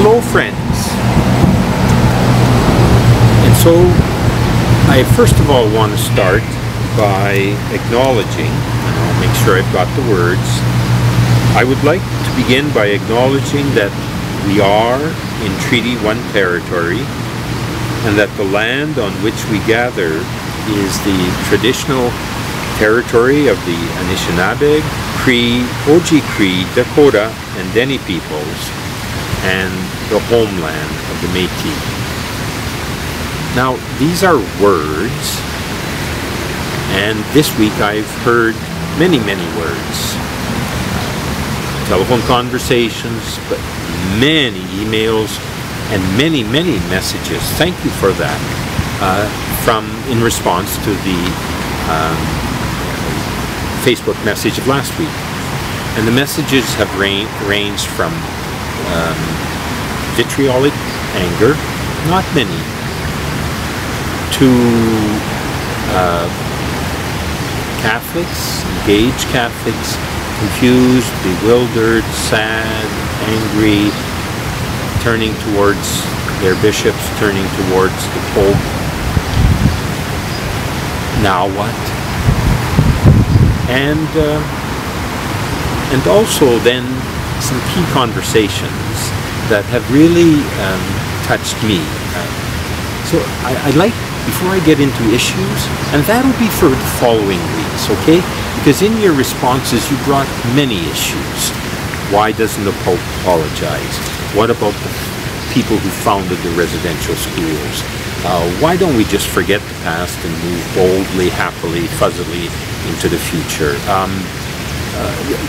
Hello friends, and so I first of all want to start by acknowledging, and I'll make sure I've got the words, I would like to begin by acknowledging that we are in Treaty 1 territory and that the land on which we gather is the traditional territory of the Anishinaabe, Cree, Oji-Cree, Dakota, and Dene peoples, and the homeland of the Métis. Now, these are words, and this week I've heard many, many words. Telephone conversations, but many emails, and many, many messages. Thank you for that, in response to the Facebook message of last week. And the messages have ranged from vitriolic anger, not many, to Catholics, engaged Catholics, confused, bewildered, sad, angry, turning towards their bishops, turning towards the Pope. Now what? And also then some key conversations that have really touched me. So I'd like, before I get into issues, and that'll be for the following weeks, okay? Because in your responses you brought many issues. Why doesn't the Pope apologize? What about the people who founded the residential schools? Why don't we just forget the past and move boldly, happily, fuzzily into the future?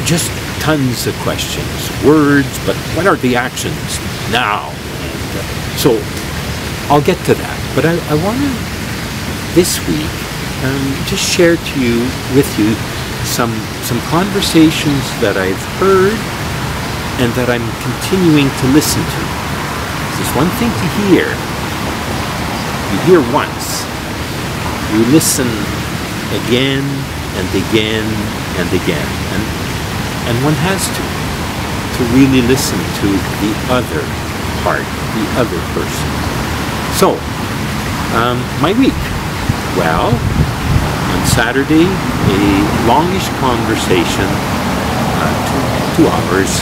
Just tons of questions, words, but what are the actions now? And, so I'll get to that, but I want to this week just share with you some conversations that I've heard and that I'm continuing to listen to. It's one thing to hear. You hear once. You listen again and again and again. And one has to really listen to the other part, the other person. So, my week. Well, on Saturday, a longish conversation, 2 hours,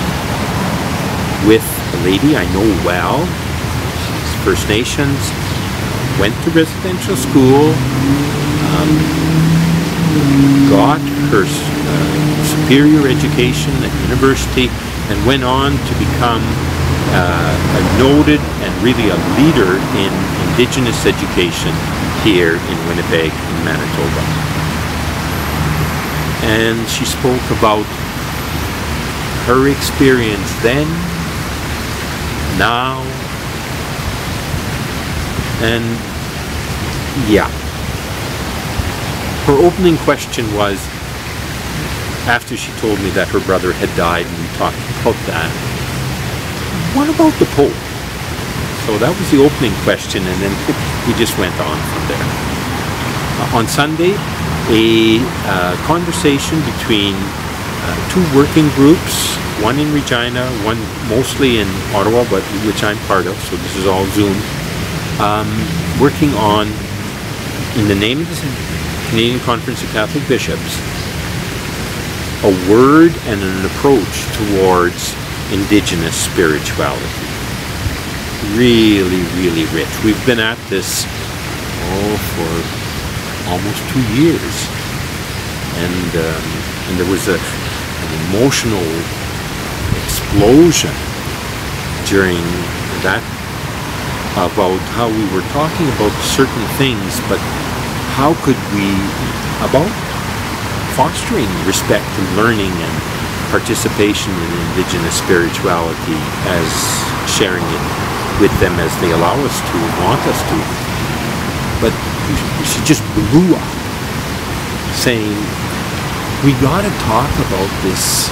with a lady I know well. She's First Nations, went to residential school, got her superior education at university, and went on to become a noted and really a leader in Indigenous education here in Winnipeg, in Manitoba. And she spoke about her experience then, now, and yeah. Her opening question was, after she told me that her brother had died and we talked about that, what about the Pope? So that was the opening question, and then we just went on from there. On Sunday, a conversation between 2 working groups, one in Regina, one mostly in Ottawa, but which I'm part of, so this is all Zoom, working on, in the name of the Canadian Conference of Catholic Bishops, a word and an approach towards Indigenous spirituality. Really, really rich. We've been at this for almost 2 years, and there was an emotional explosion during that about how we were talking about certain things, but how could we, about fostering respect and learning and participation in Indigenous spirituality as sharing it with them as they allow us to, want us to. But she just blew up, saying, we gotta talk about this,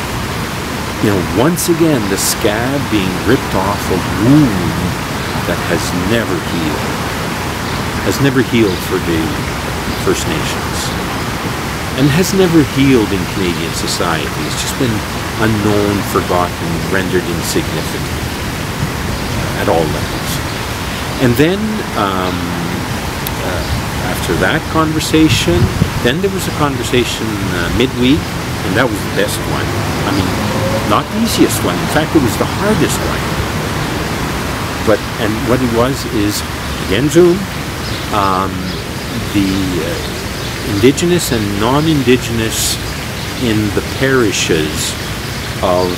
once again, the scab being ripped off a wound that has never healed for the First Nations, and has never healed in Canadian society. It's just been unknown, forgotten, rendered insignificant. at all levels. And then after that conversation, then there was a conversation midweek, and that was the best one. I mean, not the easiest one. In fact, it was the hardest one. And what it was is, again, Zoom, the Indigenous and non-Indigenous in the parishes of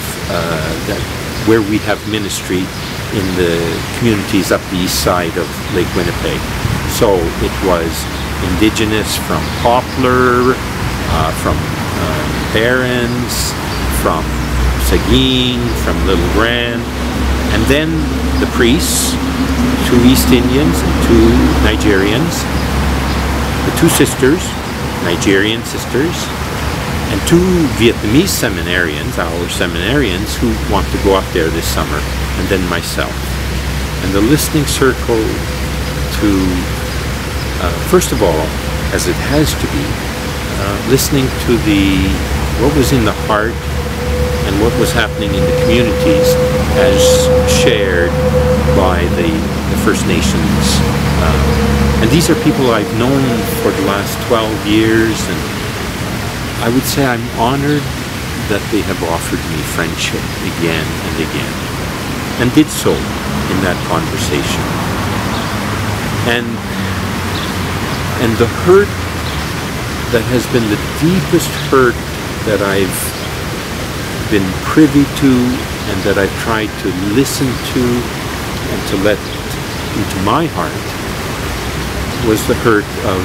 where we have ministry in the communities up the east side of Lake Winnipeg. So it was Indigenous from Poplar, from Barrens, from Seguin, from Little Grand, and then the priests, 2 East Indians and 2 Nigerians, the 2 sisters, Nigerian sisters, and 2 Vietnamese seminarians, our seminarians, who want to go up there this summer, and then myself. And the listening circle to, first of all, as it has to be, listening to what was in the heart and what was happening in the communities as shared by the First Nations. And these are people I've known for the last 12 years, and I would say I'm honored that they have offered me friendship again and again, and did so in that conversation. And the hurt that has been the deepest hurt that I've been privy to and that I've tried to listen to and to let into my heart was the hurt of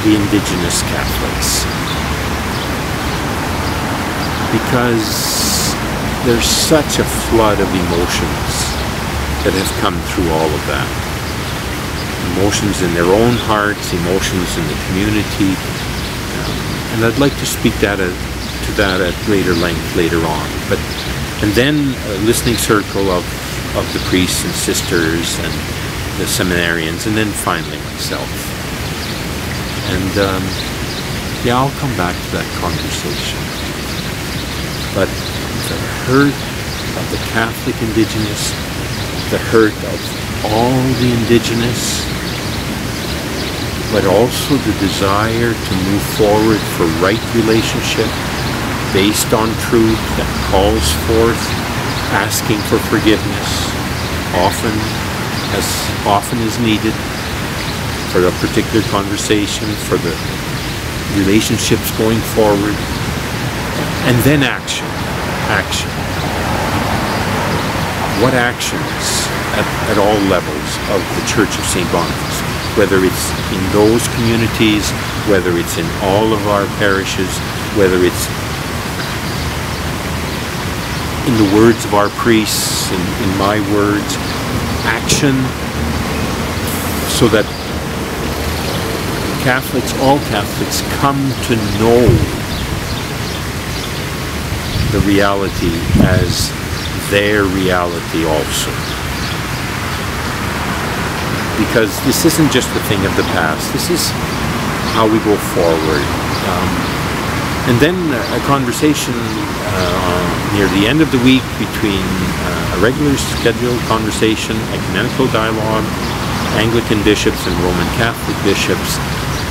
the Indigenous Catholics. Because there's such a flood of emotions that have come through all of that. Emotions in their own hearts, emotions in the community, and I'd like to speak to that at greater length later on. And then a listening circle of the priests and sisters and the seminarians, and then finally myself. And yeah, I'll come back to that conversation. But the hurt of the Catholic Indigenous, the hurt of all the Indigenous, but also the desire to move forward for right relationship based on truth that calls forth asking for forgiveness as often as needed for a particular conversation, for the relationships going forward, and then action. What actions at all levels of the Church of Saint-Boniface, whether it's in those communities, whether it's in all of our parishes, whether it's in the words of our priests, in my words, action, so that Catholics, all Catholics, come to know the reality as their reality also. Because this isn't just a thing of the past, this is how we go forward. And then a conversation near the end of the week between a regular scheduled conversation, ecumenical dialogue, Anglican bishops and Roman Catholic bishops,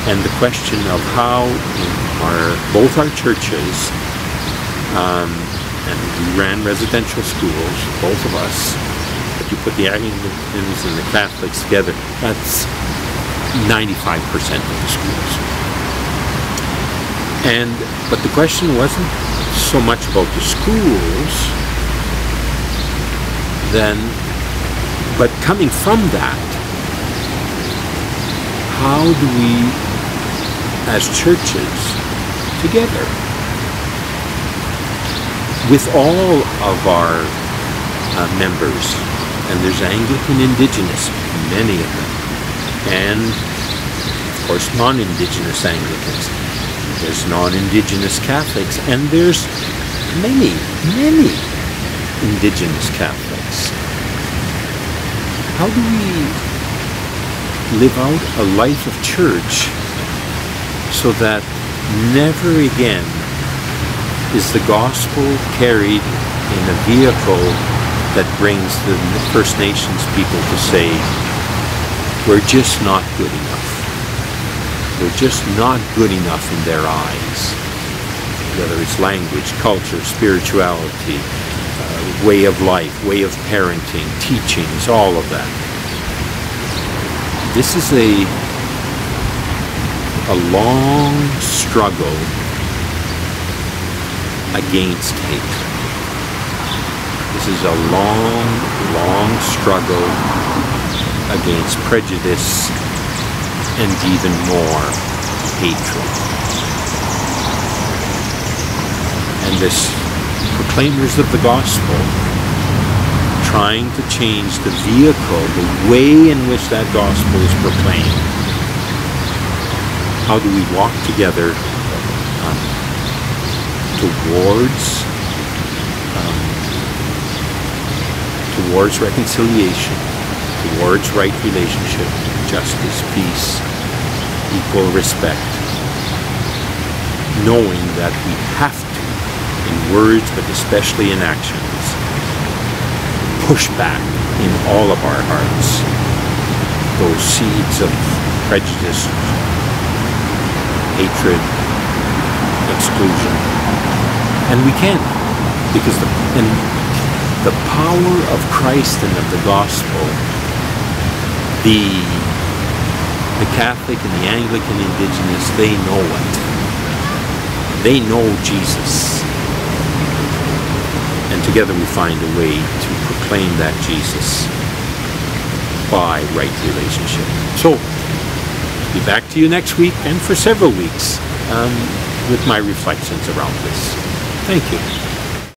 and the question of how both our churches, and we ran residential schools, both of us, if you put the Anglicans and the Catholics together, that's 95% of the schools. But the question wasn't so much about the schools then, but coming from that, how do we, as churches, together, with all of our members, and there's Anglican Indigenous, many of them, and of course non-Indigenous Anglicans, there's non-Indigenous Catholics, and there's many Indigenous Catholics. How do we live out a life of church so that never again is the gospel carried in a vehicle that brings the First Nations people to say, we're just not good enough. We're just not good enough in their eyes. Whether it's language, culture, spirituality, way of life, way of parenting, teachings, all of that. This is a long struggle against hate. This is a long struggle against prejudice and even more hatred. And this proclaimers of the gospel trying to change the vehicle, the way in which that gospel is proclaimed. How do we walk together towards reconciliation, towards right relationship, justice, peace, equal respect, knowing that we have to, in words but especially in actions, push back in all of our hearts those seeds of prejudice, hatred, exclusion. And we can, because the power of Christ and of the gospel, the Catholic and the Anglican Indigenous, they know it. They know Jesus. And together we find a way to proclaim that Jesus by right relationship. So, I'll be back to you next week and for several weeks with my reflections around this. Thank you.